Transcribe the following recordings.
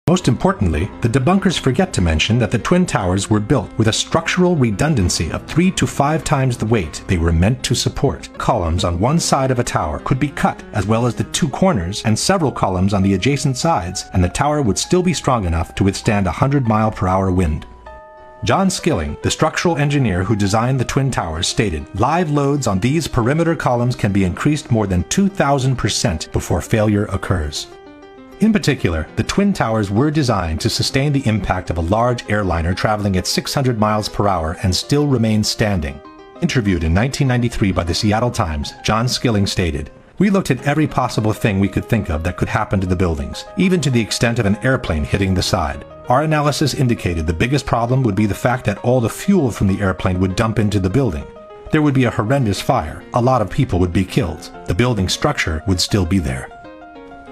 Most importantly, the debunkers forget to mention that the Twin Towers were built with a structural redundancy of 3 to 5 times the weight they were meant to support. Columns on one side of a tower could be cut, as well as the 2 corners and several columns on the adjacent sides, and the tower would still be strong enough to withstand a 100-mile-per-hour wind. John Skilling, the structural engineer who designed the Twin Towers, stated, "Live loads on these perimeter columns can be increased more than 2,000% before failure occurs." In particular, the Twin Towers were designed to sustain the impact of a large airliner traveling at 600 miles per hour and still remain standing. Interviewed in 1993 by the Seattle Times, John Skilling stated, "We looked at every possible thing we could think of that could happen to the buildings, even to the extent of an airplane hitting the side. Our analysis indicated the biggest problem would be the fact that all the fuel from the airplane would dump into the building. There would be a horrendous fire, a lot of people would be killed, the building structure would still be there."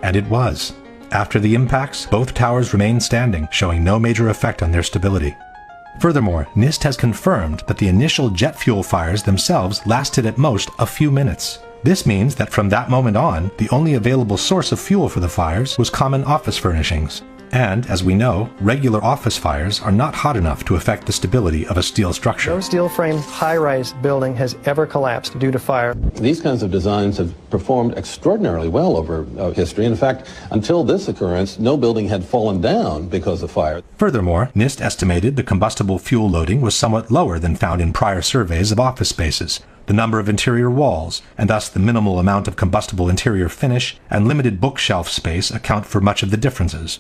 And it was. After the impacts, both towers remained standing, showing no major effect on their stability. Furthermore, NIST has confirmed that the initial jet fuel fires themselves lasted at most a few minutes. This means that from that moment on, the only available source of fuel for the fires was common office furnishings. And, as we know, regular office fires are not hot enough to affect the stability of a steel structure. No steel frame high-rise building has ever collapsed due to fire. These kinds of designs have performed extraordinarily well over history. In fact, until this occurrence, no building had fallen down because of fire. Furthermore, NIST estimated the combustible fuel loading was somewhat lower than found in prior surveys of office spaces. The number of interior walls, and thus the minimal amount of combustible interior finish, and limited bookshelf space account for much of the differences.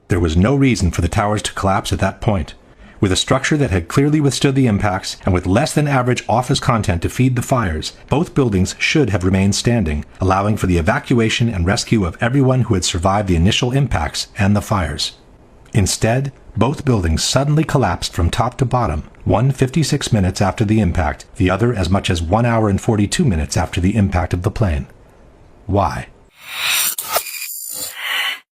There was no reason for the towers to collapse at that point. With a structure that had clearly withstood the impacts, and with less than average office content to feed the fires, both buildings should have remained standing, allowing for the evacuation and rescue of everyone who had survived the initial impacts and the fires. Instead, both buildings suddenly collapsed from top to bottom, one 56 minutes after the impact, the other as much as 1 hour and 42 minutes after the impact of the plane. Why?